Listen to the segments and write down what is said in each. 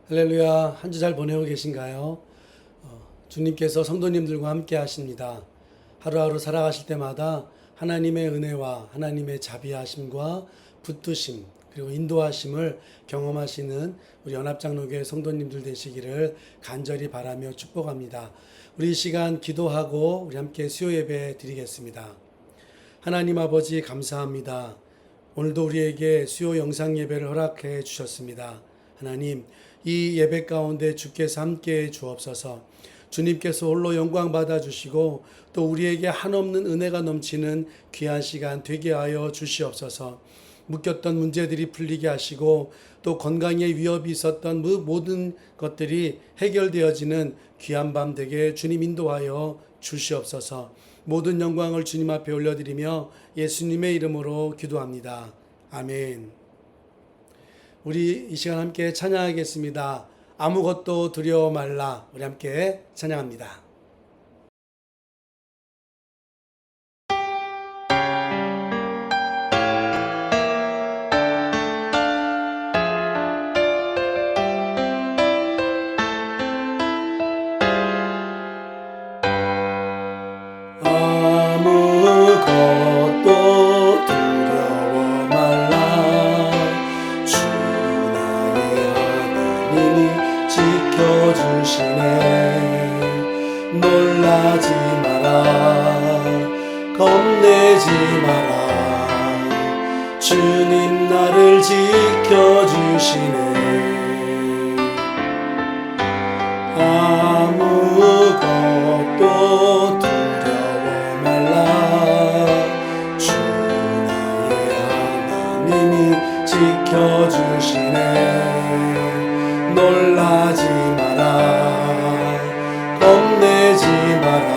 할렐루야, 한 주 잘 보내고 계신가요? 주님께서 성도님들과 함께 하십니다. 하루하루 살아가실 때마다 하나님의 은혜와 하나님의 자비하심과 붙드심 그리고 인도하심을 경험하시는 우리 연합장로교회 성도님들 되시기를 간절히 바라며 축복합니다. 우리 이 시간 기도하고 우리 함께 수요 예배 드리겠습니다. 하나님 아버지 감사합니다. 오늘도 우리에게 수요 영상 예배를 허락해 주셨습니다. 하나님, 이 예배 가운데 주께서 함께해 주옵소서. 주님께서 홀로 영광 받아주시고 또 우리에게 한없는 은혜가 넘치는 귀한 시간 되게 하여 주시옵소서. 묶였던 문제들이 풀리게 하시고 또 건강에 위협이 있었던 모든 것들이 해결되어지는 귀한 밤 되게 주님 인도하여 주시옵소서. 모든 영광을 주님 앞에 올려드리며 예수님의 이름으로 기도합니다. 아멘. 우리 이 시간 함께 찬양하겠습니다. 아무것도 두려워 말라. 우리 함께 찬양합니다. 아무것도 두려워 말라. 주 나의 하나님이 지켜주시네. 놀라지 마라. 겁내지 마라. 주님 나를 지켜주시네. 아무것도 두려워 말라. 주 나의 하나님이 지켜주시네. 놀라지 마라. 겁내지 마라.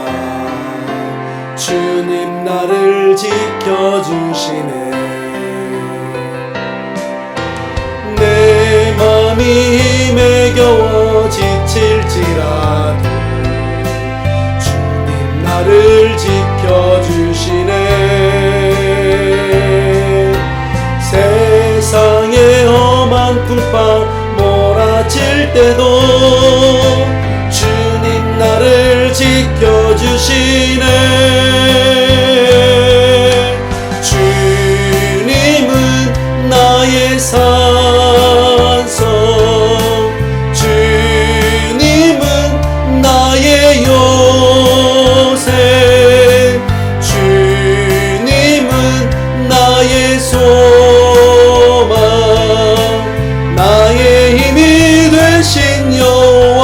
주님 나를 지켜주시네. 내 맘이 힘에 겨워 지칠지라도 주님 나를 지켜주시네. 세상의 험한 풍파 몰아칠 때도 주님 나를 지켜주시네. 주님은 나의 산성, 주님은 나의 요새, 주님은 나의 소망, 나의 힘이 되신 여호와.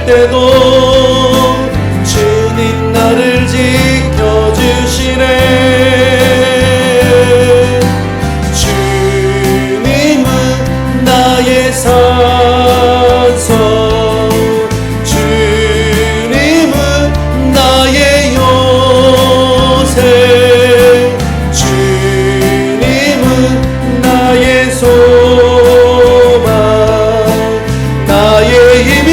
때도 주님 나를 지켜주시네. 주님은 나의 산성, 주님은 나의 요새, 주님은 나의 소망, 나의 힘이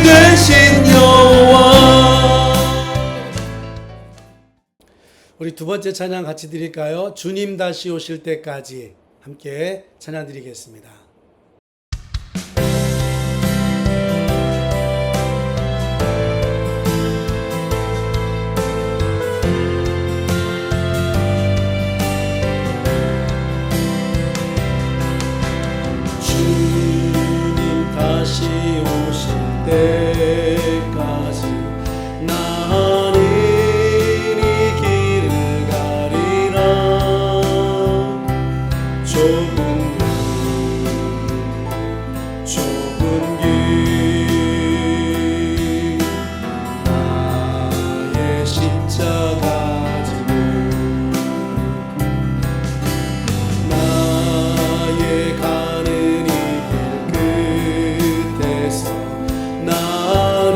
되신 여호와. 우리 두 번째 찬양 같이 드릴까요? 주님 다시 오실 때까지 함께 찬양 드리겠습니다. 때까지 나는 이 길을 가리라. 좁은 길 나의 십자가 지고 나의 가는 이 길 끝에서 나는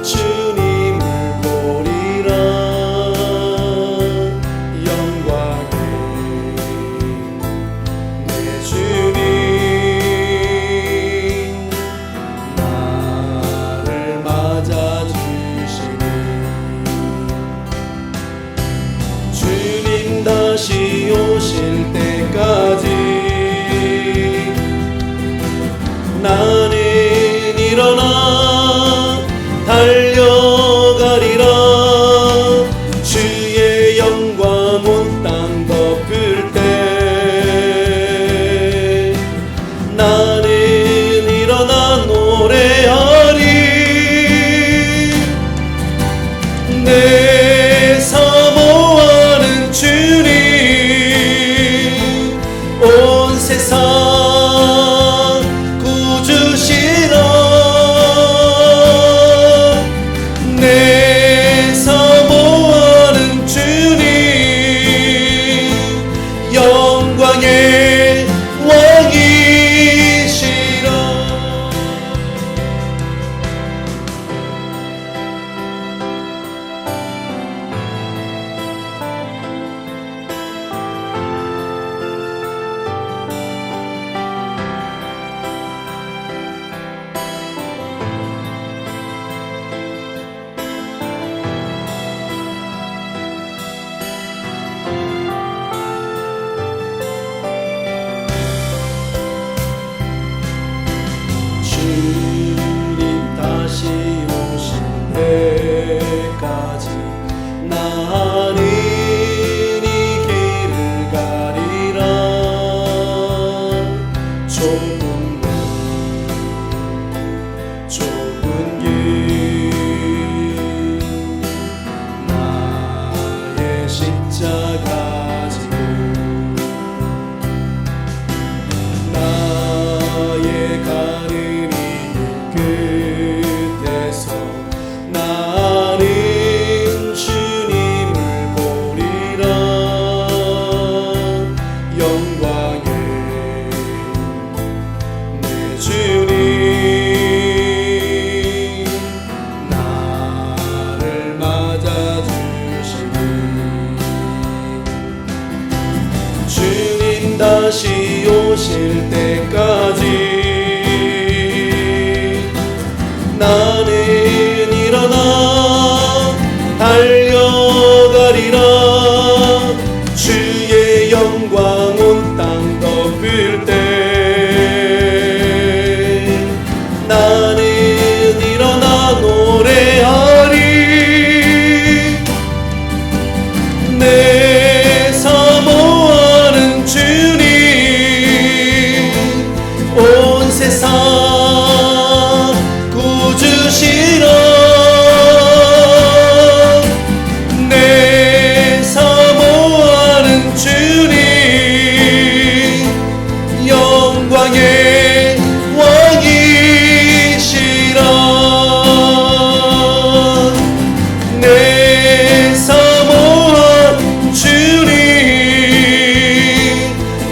주님을 보리라. 영광에 내 주님 나를 맞아주시니 주님 다시 오실 때까지 나는 일어나 달려가리라. 주의 영광 온 땅 덮을 때 나는 일어나 노래하리. 내 사모하는 주님 온 세상 구주시라. 내 사모하는 주님 영광의 왕이시라. 주님 다시 오실 때까지 나는 이 길을 가리라. 좁은 길 나의 십자가 지고 나의 가는 이 끝에서 나는 주님을 보리라. 영광에 내 주님 나를 맞아주시니 주님 다시 오실 때까지 나는 일어나 달려가리라. 주의 영광 온 땅 덮을 때 나는 일어나 노래하리. 내 사모하는 주님 온 세상 구주시라. 내 사모하는 주님 영광의 왕이시라. 내 사모하는 주님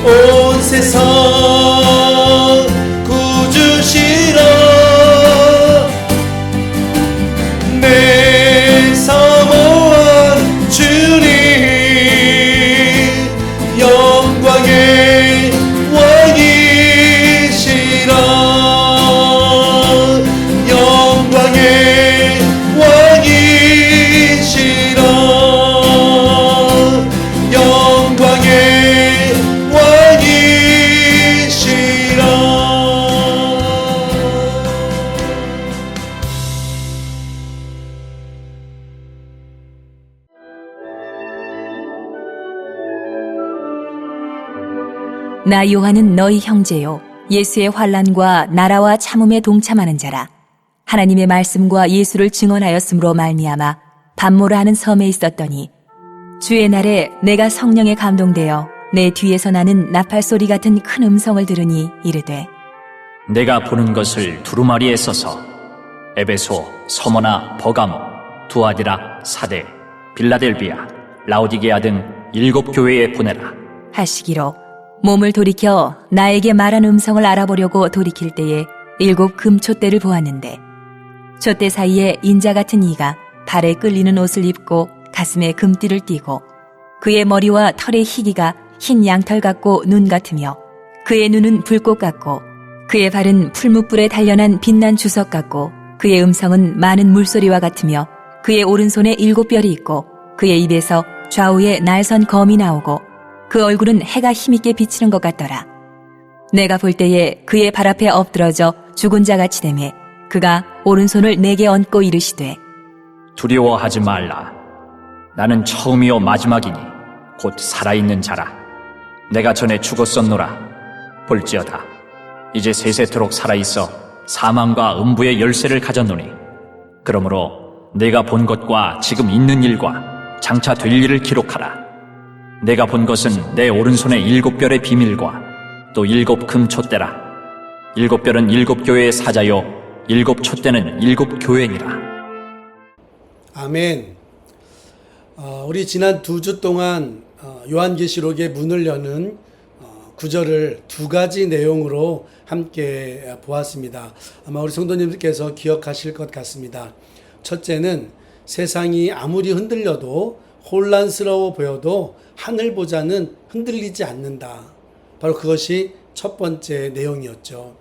온 세상 구주시라. 내 사모하는 주님 영광의 왕이시라. 영광의 왕이시라. 영광의 왕이시라. 나 요한은 너희 형제요 예수의 환난과 나라와 참음에 동참하는 자라. 하나님의 말씀과 예수를 증언하였으므로 말미암아 반모라 하는 섬에 있었더니 주의 날에 내가 성령에 감동되어 내 뒤에서 나는 나팔 소리 같은 큰 음성을 들으니 이르되 내가 보는 것을 두루마리에 써서 에베소, 서머나, 버가모, 두아디라, 사데, 빌라델비아, 라오디게아 등 7 교회에 보내라. 하시기로 몸을 돌이켜 나에게 말한 음성을 알아보려고 돌이킬 때에 7 금촛대를 보았는데 촛대 사이에 인자 같은 이가 발에 끌리는 옷을 입고 가슴에 금띠를 띠고 그의 머리와 털의 희기가 흰 양털 같고 눈 같으며 그의 눈은 불꽃 같고 그의 발은 풀무불에 단련한 빛난 주석 같고 그의 음성은 많은 물소리와 같으며 그의 오른손에 7 뼈리 있고 그의 입에서 좌우에 날선 검이 나오고 그 얼굴은 해가 힘있게 비치는 것 같더라. 내가 볼 때에 그의 발 앞에 엎드러져 죽은 자같이 되매 그가 오른손을 내게 얹고 이르시되 두려워하지 말라. 나는 처음이요 마지막이니 곧 살아있는 자라. 내가 전에 죽었었노라. 볼지어다. 이제 세세토록 살아있어 사망과 음부의 열쇠를 가졌노니 그러므로 내가 본 것과 지금 있는 일과 장차 될 일을 기록하라. 내가 본 것은 내 오른손의 7 별의 비밀과 또 7 금촛대라. 7 별은 7 교회의 사자요 7 촛대는 7 교회니라. 아멘. 우리 지난 2주 동안 요한계시록의 문을 여는 구절을 2가지 내용으로 함께 보았습니다. 아마 우리 성도님들께서 기억하실 것 같습니다. 첫째는 세상이 아무리 흔들려도 혼란스러워 보여도 하늘 보좌는 흔들리지 않는다. 바로 그것이 첫 번째 내용이었죠.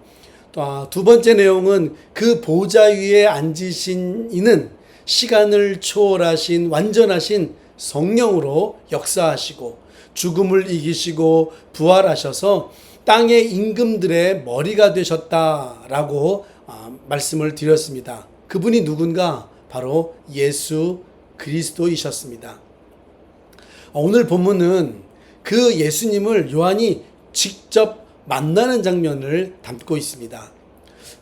또 2번째 내용은 그 보좌 위에 앉으신 이는 시간을 초월하신 완전하신 성령으로 역사하시고 죽음을 이기시고 부활하셔서 땅의 임금들의 머리가 되셨다라고 말씀을 드렸습니다. 그분이 누군가? 바로 예수 그리스도이셨습니다. 오늘 본문은 그 예수님을 요한이 직접 만나는 장면을 담고 있습니다.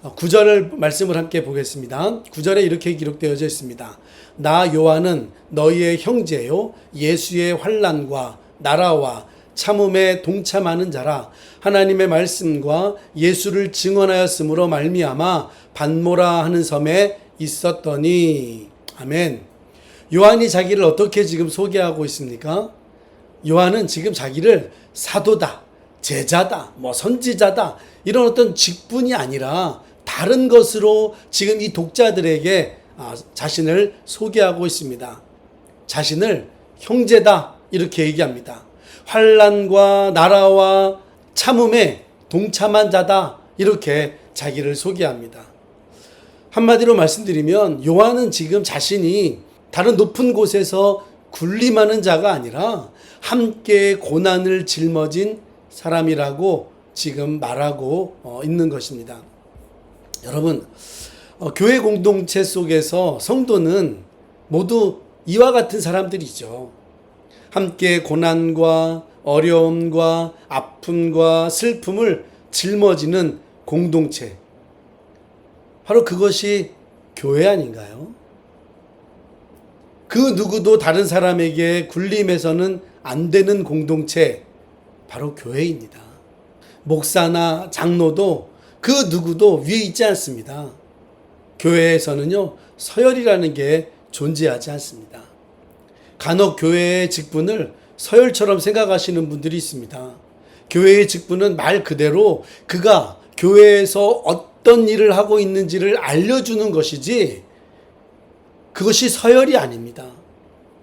9절 말씀을 함께 보겠습니다. 9절에 이렇게 기록되어져 있습니다. 나 요한은 너희의 형제요 예수의 환난과 나라와 참음에 동참하는 자라. 하나님의 말씀과 예수를 증언하였으므로 말미암아 반모라 하는 섬에 있었더니. 아멘. 요한이 자기를 어떻게 지금 소개하고 있습니까? 요한은 지금 자기를 사도다, 제자다, 선지자다 이런 어떤 직분이 아니라 다른 것으로 지금 이 독자들에게 자신을 소개하고 있습니다. 자신을 형제다 이렇게 얘기합니다. 환난과 나라와 참음에 동참한 자다 이렇게 자기를 소개합니다. 한마디로 말씀드리면 요한은 지금 자신이 다른 높은 곳에서 군림하는 자가 아니라 함께 고난을 짊어진 사람이라고 지금 말하고 있는 것입니다. 여러분, 교회 공동체 속에서 성도는 모두 이와 같은 사람들이죠. 함께 고난과 어려움과 아픔과 슬픔을 짊어지는 공동체. 바로 그것이 교회 아닌가요? 그 누구도 다른 사람에게 군림해서는 안 되는 공동체, 바로 교회입니다. 목사나 장로도 그 누구도 위에 있지 않습니다. 교회에서는요, 서열이라는 게 존재하지 않습니다. 간혹 교회의 직분을 서열처럼 생각하시는 분들이 있습니다. 교회의 직분은 말 그대로 그가 교회에서 어떤 일을 하고 있는지를 알려주는 것이지 그것이 서열이 아닙니다.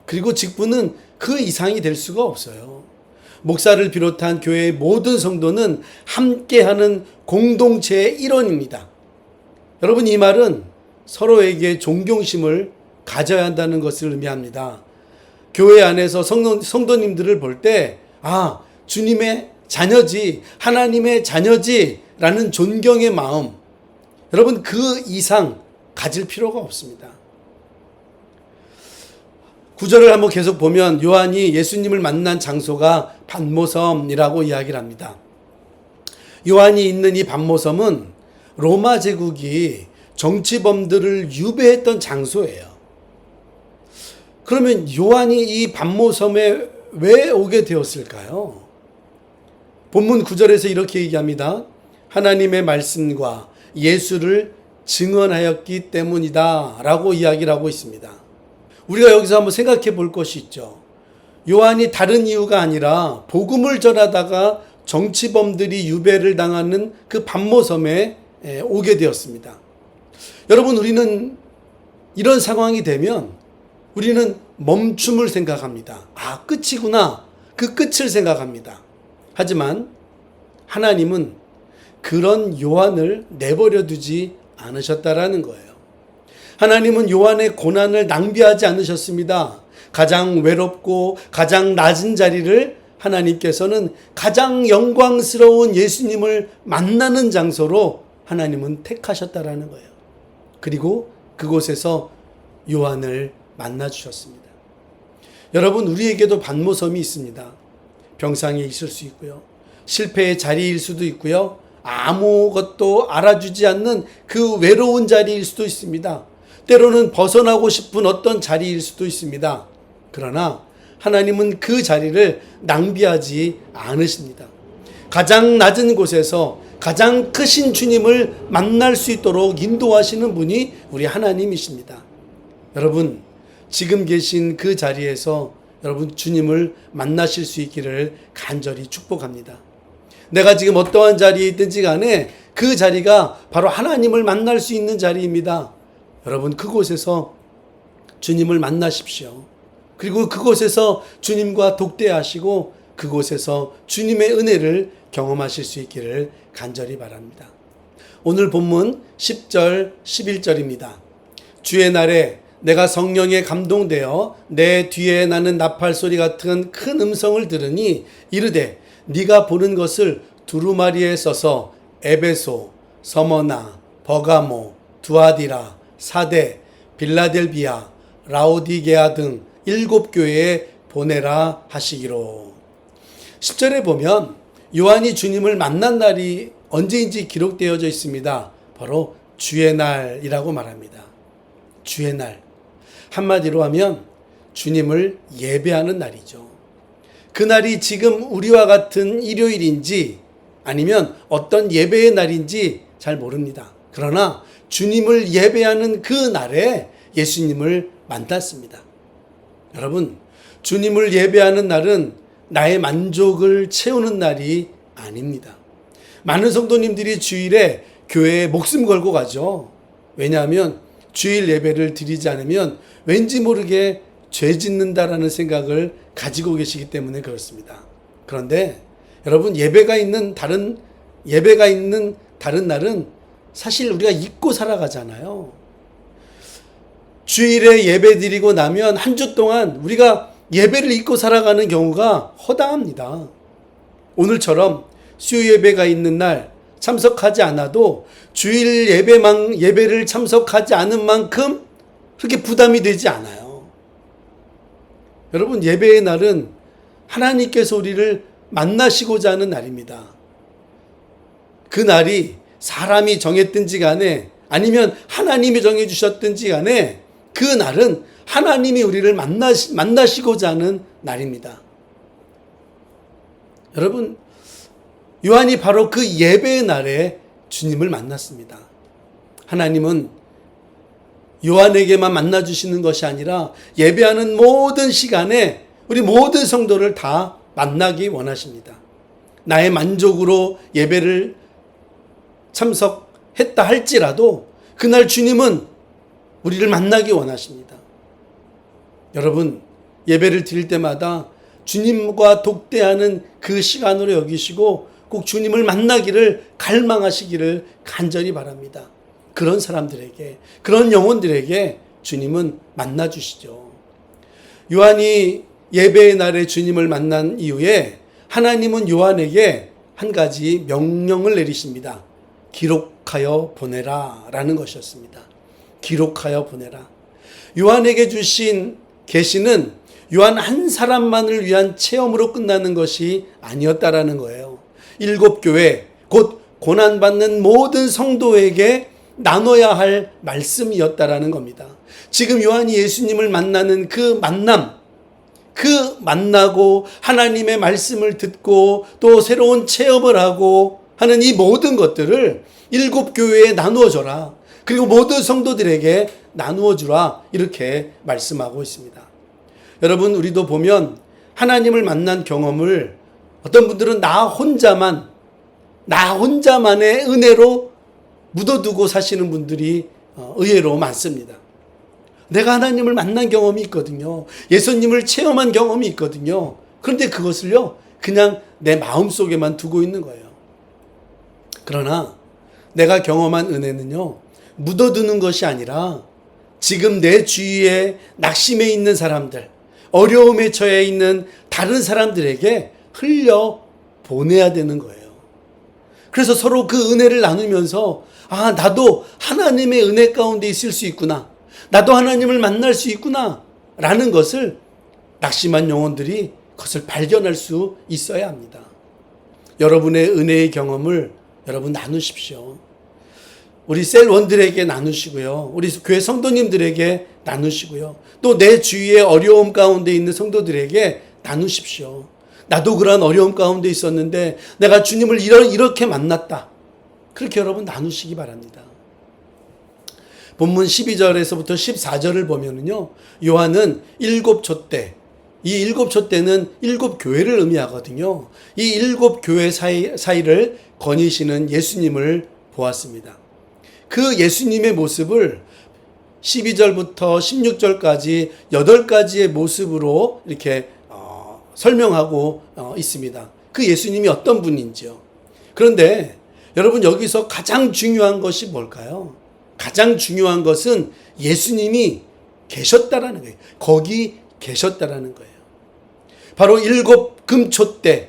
그리고 직분은 그 이상이 될 수가 없어요. 목사를 비롯한 교회의 모든 성도는 함께하는 공동체의 일원입니다. 여러분, 이 말은 서로에게 존경심을 가져야 한다는 것을 의미합니다. 교회 안에서 성도님들을 볼 때 주님의 자녀지, 하나님의 자녀지 라는 존경의 마음, 여러분 그 이상 가질 필요가 없습니다. 9절을 한번 계속 보면 요한이 예수님을 만난 장소가 반모섬이라고 이야기를 합니다. 요한이 있는 이 반모섬은 로마 제국이 정치범들을 유배했던 장소예요. 그러면 요한이 이 반모섬에 왜 오게 되었을까요? 본문 9절에서 이렇게 얘기합니다. 하나님의 말씀과 예수를 증언하였기 때문이다 라고 이야기를 하고 있습니다. 우리가 여기서 한번 생각해 볼 것이 있죠. 요한이 다른 이유가 아니라 복음을 전하다가 정치범들이 유배를 당하는 그 반모섬에 오게 되었습니다. 여러분, 우리는 이런 상황이 되면 우리는 멈춤을 생각합니다. 아, 끝이구나. 그 끝을 생각합니다. 하지만 하나님은 그런 요한을 내버려 두지 않으셨다라는 거예요. 하나님은 요한의 고난을 낭비하지 않으셨습니다. 가장 외롭고 가장 낮은 자리를 하나님께서는 가장 영광스러운 예수님을 만나는 장소로 하나님은 택하셨다라는 거예요. 그리고 그곳에서 요한을 만나 주셨습니다. 여러분, 우리에게도 반모섬이 있습니다. 병상에 있을 수 있고요. 실패의 자리일 수도 있고요. 아무것도 알아주지 않는 그 외로운 자리일 수도 있습니다. 때로는 벗어나고 싶은 어떤 자리일 수도 있습니다. 그러나 하나님은 그 자리를 낭비하지 않으십니다. 가장 낮은 곳에서 가장 크신 주님을 만날 수 있도록 인도하시는 분이 우리 하나님이십니다. 여러분, 지금 계신 그 자리에서 여러분 주님을 만나실 수 있기를 간절히 축복합니다. 내가 지금 어떠한 자리에 있든지 간에 그 자리가 바로 하나님을 만날 수 있는 자리입니다. 여러분, 그곳에서 주님을 만나십시오. 그리고 그곳에서 주님과 독대하시고 그곳에서 주님의 은혜를 경험하실 수 있기를 간절히 바랍니다. 오늘 본문 10절, 11절입니다. 주의 날에 내가 성령에 감동되어 내 뒤에 나는 나팔 소리 같은 큰 음성을 들으니 이르되 네가 보는 것을 두루마리에 써서 에베소, 서머나, 버가모, 두아디라, 사데, 빌라델비아, 라오디게아 등 7교회에 보내라 하시기로. 10절에 보면 요한이 주님을 만난 날이 언제인지 기록되어져 있습니다. 바로 주의 날이라고 말합니다. 주의 날. 한마디로 하면 주님을 예배하는 날이죠. 그날이 지금 우리와 같은 일요일인지 아니면 어떤 예배의 날인지 잘 모릅니다. 그러나 주님을 예배하는 그 날에 예수님을 만났습니다. 여러분, 주님을 예배하는 날은 나의 만족을 채우는 날이 아닙니다. 많은 성도님들이 주일에 교회에 목숨 걸고 가죠. 왜냐하면 주일 예배를 드리지 않으면 왠지 모르게 죄 짓는다라는 생각을 가지고 계시기 때문에 그렇습니다. 그런데 여러분, 예배가 있는 다른 날은 사실 우리가 잊고 살아가잖아요. 주일에 예배 드리고 나면 한 주 동안 우리가 예배를 잊고 살아가는 경우가 허다합니다. 오늘처럼 수요 예배가 있는 날 참석하지 않아도 주일 예배를 참석하지 않은 만큼 그렇게 부담이 되지 않아요. 여러분, 예배의 날은 하나님께서 우리를 만나시고자 하는 날입니다. 그 날이 사람이 정했든지 간에 아니면 하나님이 정해주셨든지 간에 그 날은 하나님이 우리를 만나시고자 하는 날입니다. 여러분, 요한이 바로 그 예배의 날에 주님을 만났습니다. 하나님은 요한에게만 만나주시는 것이 아니라 예배하는 모든 시간에 우리 모든 성도를 다 만나기 원하십니다. 나의 만족으로 예배를 참석했다 할지라도 그날 주님은 우리를 만나기 원하십니다. 여러분, 예배를 드릴 때마다 주님과 독대하는 그 시간으로 여기시고 꼭 주님을 만나기를 갈망하시기를 간절히 바랍니다. 그런 사람들에게, 그런 영혼들에게 주님은 만나주시죠. 요한이 예배의 날에 주님을 만난 이후에 하나님은 요한에게 한 가지 명령을 내리십니다. 기록하여 보내라 라는 것이었습니다. 기록하여 보내라. 요한에게 주신 계시는 요한 한 사람만을 위한 체험으로 끝나는 것이 아니었다라는 거예요. 7교회, 곧 고난받는 모든 성도에게 나눠야 할 말씀이었다라는 겁니다. 지금 요한이 예수님을 만나는 그 만남, 그 만나고 하나님의 말씀을 듣고 또 새로운 체험을 하고 하는 이 모든 것들을 7교회에 나누어 줘라. 그리고 모든 성도들에게 나누어 주라. 이렇게 말씀하고 있습니다. 여러분, 우리도 보면 하나님을 만난 경험을 어떤 분들은 나 혼자만의 은혜로 묻어두고 사시는 분들이 의외로 많습니다. 내가 하나님을 만난 경험이 있거든요. 예수님을 체험한 경험이 있거든요. 그런데 그것을요, 그냥 내 마음속에만 두고 있는 거예요. 그러나 내가 경험한 은혜는요, 묻어두는 것이 아니라 지금 내 주위에 낙심해 있는 사람들, 어려움에 처해 있는 다른 사람들에게 흘려 보내야 되는 거예요. 그래서 서로 그 은혜를 나누면서 나도 하나님의 은혜 가운데 있을 수 있구나. 나도 하나님을 만날 수 있구나. 라는 것을 낙심한 영혼들이 그것을 발견할 수 있어야 합니다. 여러분의 은혜의 경험을 여러분 나누십시오. 우리 셀원들에게 나누시고요. 우리 교회 성도님들에게 나누시고요. 또 내 주위에 어려움 가운데 있는 성도들에게 나누십시오. 나도 그런 어려움 가운데 있었는데 내가 주님을 이렇게 만났다. 그렇게 여러분 나누시기 바랍니다. 본문 12절에서부터 14절을 보면은요, 요한은 7촛대, 이 7촛대는 7교회를 의미하거든요. 이 7교회 사이를 거니시는 예수님을 보았습니다. 그 예수님의 모습을 12절부터 16절까지 8가지의 모습으로 이렇게 설명하고 있습니다. 그 예수님이 어떤 분인지요. 그런데 여러분, 여기서 가장 중요한 것이 뭘까요? 가장 중요한 것은 예수님이 계셨다라는 거예요. 거기 계셨다라는 거예요. 바로 7금촛대,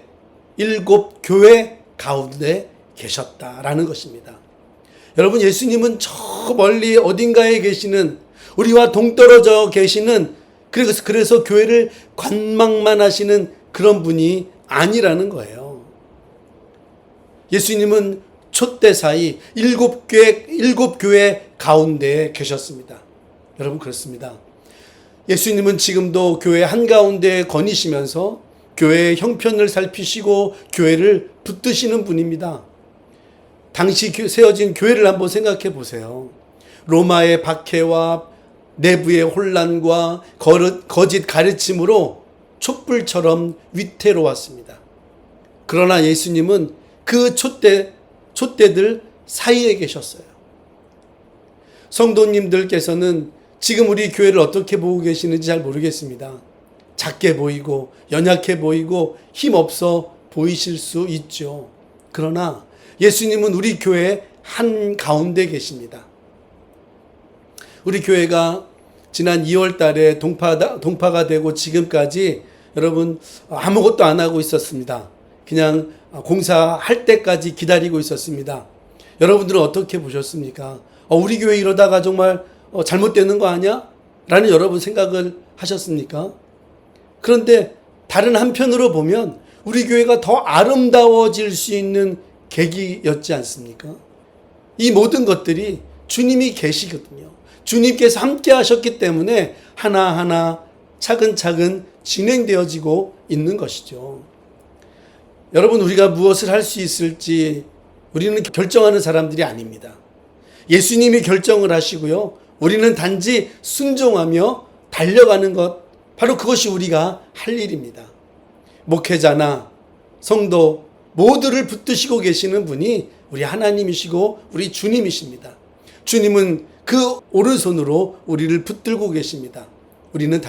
7교회 가운데 계셨다라는 것입니다. 여러분, 예수님은 저 멀리 어딘가에 계시는, 우리와 동떨어져 계시는, 그래서 교회를 관망만 하시는 그런 분이 아니라는 거예요. 예수님은 촛대 사이 7교회 가운데에 계셨습니다. 여러분, 그렇습니다. 예수님은 지금도 교회 한가운데에 거니시면서 교회의 형편을 살피시고 교회를 붙드시는 분입니다. 당시 세워진 교회를 한번 생각해 보세요. 로마의 박해와 내부의 혼란과 거짓 가르침으로 촛불처럼 위태로웠습니다. 그러나 예수님은 그 촛대들 사이에 계셨어요. 성도님들께서는 지금 우리 교회를 어떻게 보고 계시는지 잘 모르겠습니다. 작게 보이고 연약해 보이고 힘없어 보이실 수 있죠. 그러나 예수님은 우리 교회 한가운데 계십니다. 우리 교회가 지난 2월 달에 동파가 되고 지금까지 여러분 아무것도 안 하고 있었습니다. 그냥 공사할 때까지 기다리고 있었습니다. 여러분들은 어떻게 보셨습니까? 우리 교회 이러다가 정말 잘못되는 거 아니야? 라는 여러분 생각을 하셨습니까? 그런데 다른 한편으로 보면 우리 교회가 더 아름다워질 수 있는 계기였지 않습니까? 이 모든 것들이 주님이 계시거든요. 주님께서 함께 하셨기 때문에 하나하나 차근차근 진행되어지고 있는 것이죠. 여러분, 우리가 무엇을 할 수 있을지 우리는 결정하는 사람들이 아닙니다. 예수님이 결정을 하시고요. 우리는 단지 순종하며 달려가는 것, 바로 그것이 우리가 할 일입니다. 목회자나 성도 모두를 붙드시고 계시는 분이 우리 하나님이시고 우리 주님이십니다. 주님은 그 오른손으로 우리를 붙들고 계십니다. 우리는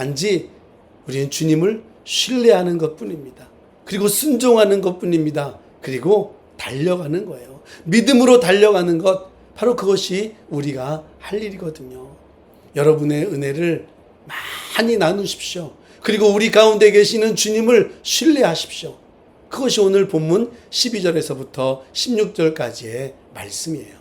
주님을 신뢰하는 것뿐입니다. 그리고 순종하는 것뿐입니다. 그리고 달려가는 거예요. 믿음으로 달려가는 것, 바로 그것이 우리가 할 일이거든요. 여러분의 은혜를 많이 나누십시오. 그리고 우리 가운데 계시는 주님을 신뢰하십시오. 그것이 오늘 본문 12절에서부터 16절까지의 말씀이에요.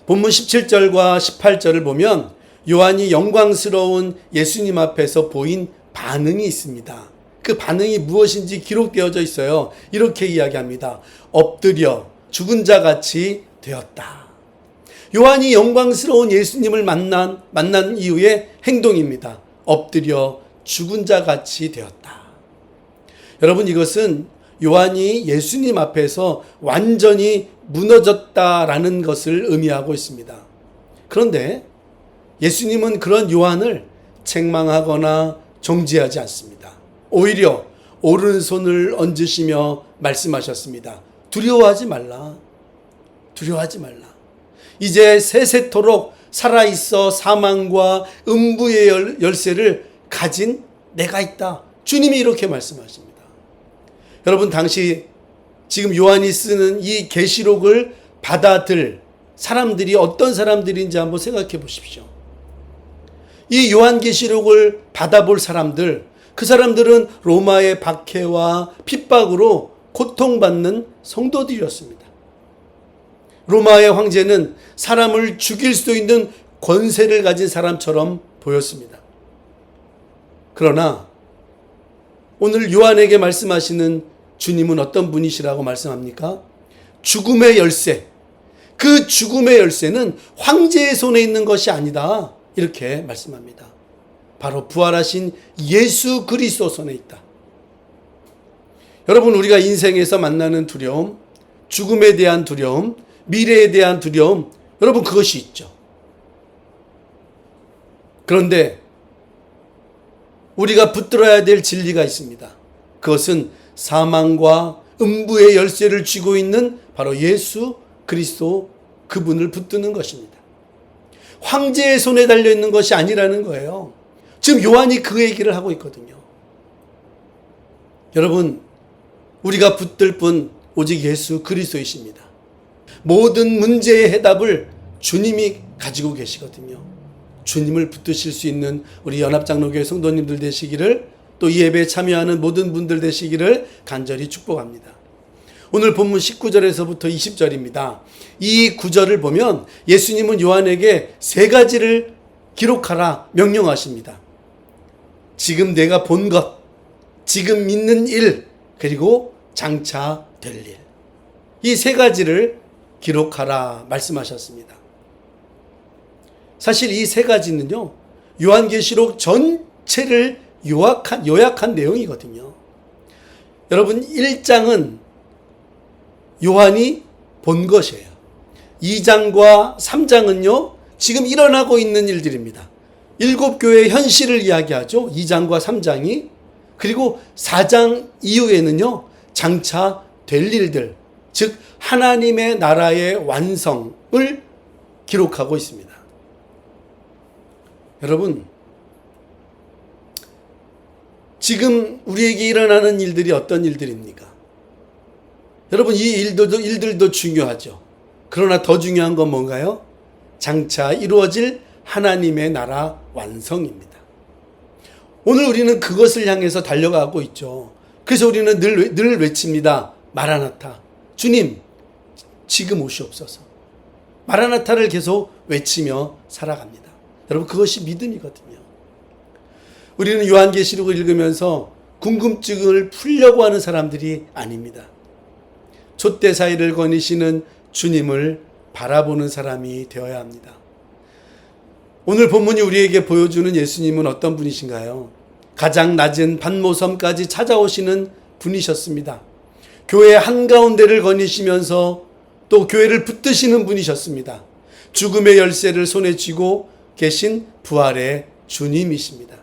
본문 17절과 18절을 보면 요한이 영광스러운 예수님 앞에서 보인 반응이 있습니다. 그 반응이 무엇인지 기록되어져 있어요. 이렇게 이야기합니다. 엎드려 죽은 자 같이 되었다. 요한이 영광스러운 예수님을 만난 이후의 행동입니다. 엎드려 죽은 자 같이 되었다. 여러분, 이것은 요한이 예수님 앞에서 완전히 무너졌다라는 것을 의미하고 있습니다. 그런데 예수님은 그런 요한을 책망하거나 정죄하지 않습니다. 오히려 오른손을 얹으시며 말씀하셨습니다. 두려워하지 말라. 두려워하지 말라. 이제 세세토록 살아있어 사망과 음부의 열쇠를 가진 내가 있다. 주님이 이렇게 말씀하십니다. 여러분, 당시 지금 요한이 쓰는 이 계시록을 받아들 사람들이 어떤 사람들인지 한번 생각해 보십시오. 이 요한계시록을 받아볼 사람들, 그 사람들은 로마의 박해와 핍박으로 고통받는 성도들이었습니다. 로마의 황제는 사람을 죽일 수도 있는 권세를 가진 사람처럼 보였습니다. 그러나 오늘 요한에게 말씀하시는 주님은 어떤 분이시라고 말씀합니까? 죽음의 열쇠, 그 죽음의 열쇠는 황제의 손에 있는 것이 아니다. 이렇게 말씀합니다. 바로 부활하신 예수 그리스도 손에 있다. 여러분, 우리가 인생에서 만나는 두려움, 죽음에 대한 두려움, 미래에 대한 두려움, 여러분, 그것이 있죠. 그런데 우리가 붙들어야 될 진리가 있습니다. 그것은 사망과 음부의 열쇠를 쥐고 있는 바로 예수 그리스도, 그분을 붙드는 것입니다. 황제의 손에 달려있는 것이 아니라는 거예요. 지금 요한이 그 얘기를 하고 있거든요. 여러분, 우리가 붙들 분 오직 예수 그리스도이십니다. 모든 문제의 해답을 주님이 가지고 계시거든요. 주님을 붙드실 수 있는 우리 연합장로교회 성도님들 되시기를, 또 이 예배에 참여하는 모든 분들 되시기를 간절히 축복합니다. 오늘 본문 19절에서부터 20절입니다. 이 구절을 보면 예수님은 요한에게 세 가지를 기록하라 명령하십니다. 지금 내가 본 것, 지금 있는 일, 그리고 장차 될 일. 이 세 가지를 기록하라 말씀하셨습니다. 사실 이 세 가지는요, 요한계시록 전체를 요약한 내용이거든요. 여러분, 1장은 요한이 본 것이에요. 2장과 3장은요, 지금 일어나고 있는 일들입니다. 7교회의 현실을 이야기하죠. 2장과 3장이. 그리고 4장 이후에는요, 장차 될 일들, 즉 하나님의 나라의 완성을 기록하고 있습니다. 여러분, 지금 우리에게 일어나는 일들이 어떤 일들입니까? 여러분, 이 일들도 중요하죠. 그러나 더 중요한 건 뭔가요? 장차 이루어질 하나님의 나라 완성입니다. 오늘 우리는 그것을 향해서 달려가고 있죠. 그래서 우리는 늘 외칩니다. 마라나타. 주님, 지금 오시옵소서. 마라나타를 계속 외치며 살아갑니다. 여러분, 그것이 믿음이거든요. 우리는 요한계시록을 읽으면서 궁금증을 풀려고 하는 사람들이 아닙니다. 촛대 사이를 거니시는 주님을 바라보는 사람이 되어야 합니다. 오늘 본문이 우리에게 보여주는 예수님은 어떤 분이신가요? 가장 낮은 반모섬까지 찾아오시는 분이셨습니다. 교회 한가운데를 거니시면서 또 교회를 붙드시는 분이셨습니다. 죽음의 열쇠를 손에 쥐고 계신 부활의 주님이십니다.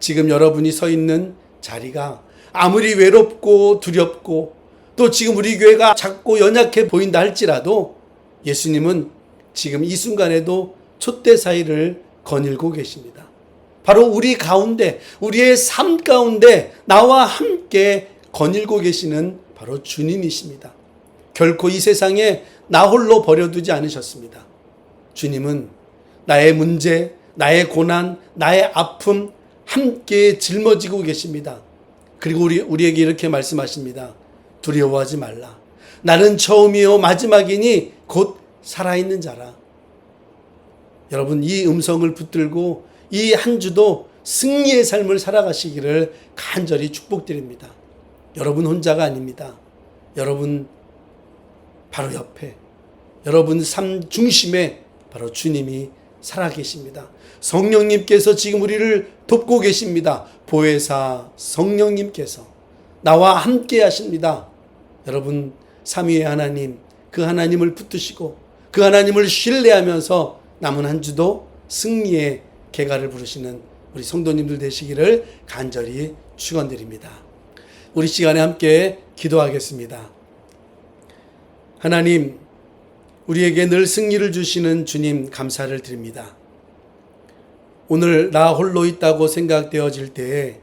지금 여러분이 서 있는 자리가 아무리 외롭고 두렵고 또 지금 우리 교회가 작고 연약해 보인다 할지라도 예수님은 지금 이 순간에도 촛대 사이를 거닐고 계십니다. 바로 우리 가운데, 우리의 삶 가운데 나와 함께 거닐고 계시는 바로 주님이십니다. 결코 이 세상에 나 홀로 버려두지 않으셨습니다. 주님은 나의 문제, 나의 고난, 나의 아픔 함께 짊어지고 계십니다. 그리고 우리에게 이렇게 말씀하십니다. 두려워하지 말라. 나는 처음이요 마지막이니 곧 살아있는 자라. 여러분, 이 음성을 붙들고 이 한 주도 승리의 삶을 살아가시기를 간절히 축복드립니다. 여러분 혼자가 아닙니다. 여러분 바로 옆에 여러분 삶 중심에 바로 주님이 살아계십니다. 성령님께서 지금 우리를 돕고 계십니다. 보혜사 성령님께서 나와 함께 하십니다. 여러분 삼위의 하나님, 그 하나님을 붙드시고 그 하나님을 신뢰하면서 남은 한 주도 승리의 개가를 부르시는 우리 성도님들 되시기를 간절히 축원드립니다. 우리 시간에 함께 기도하겠습니다. 하나님, 우리에게 늘 승리를 주시는 주님 감사를 드립니다. 오늘 나 홀로 있다고 생각되어질 때에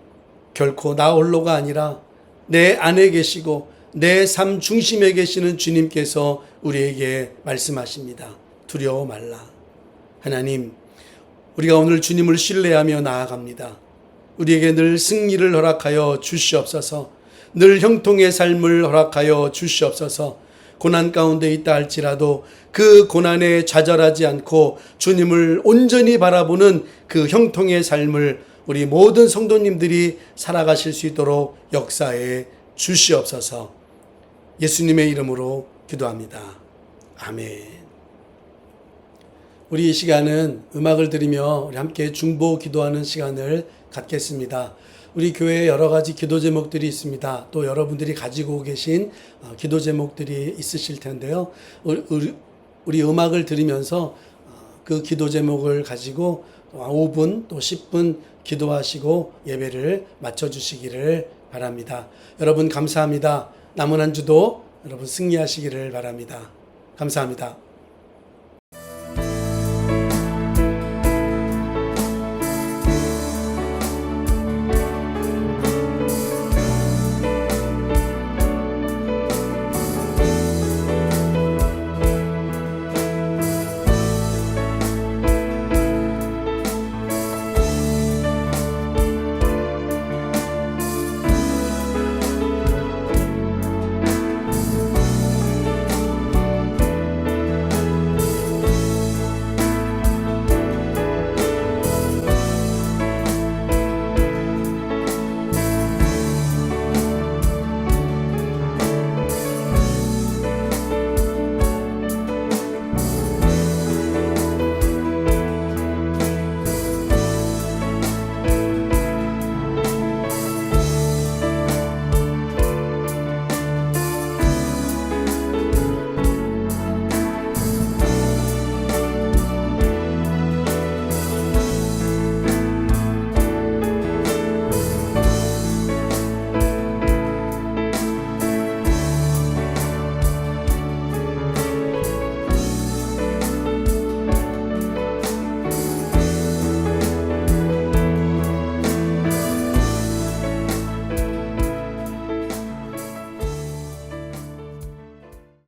결코 나 홀로가 아니라 내 안에 계시고 내 삶 중심에 계시는 주님께서 우리에게 말씀하십니다. 두려워 말라. 하나님, 우리가 오늘 주님을 신뢰하며 나아갑니다. 우리에게 늘 승리를 허락하여 주시옵소서. 늘 형통의 삶을 허락하여 주시옵소서. 고난 가운데 있다 할지라도 그 고난에 좌절하지 않고 주님을 온전히 바라보는 그 형통의 삶을 우리 모든 성도님들이 살아가실 수 있도록 역사해 주시옵소서. 예수님의 이름으로 기도합니다. 아멘. 우리 이 시간은 음악을 들으며 우리 함께 중보 기도하는 시간을 갖겠습니다. 우리 교회에 여러 가지 기도 제목들이 있습니다. 또 여러분들이 가지고 계신 기도 제목들이 있으실 텐데요. 우리 음악을 들으면서 그 기도 제목을 가지고 5분 또 10분 기도하시고 예배를 마쳐주시기를 바랍니다. 여러분 감사합니다. 남은 한 주도 여러분 승리하시기를 바랍니다. 감사합니다.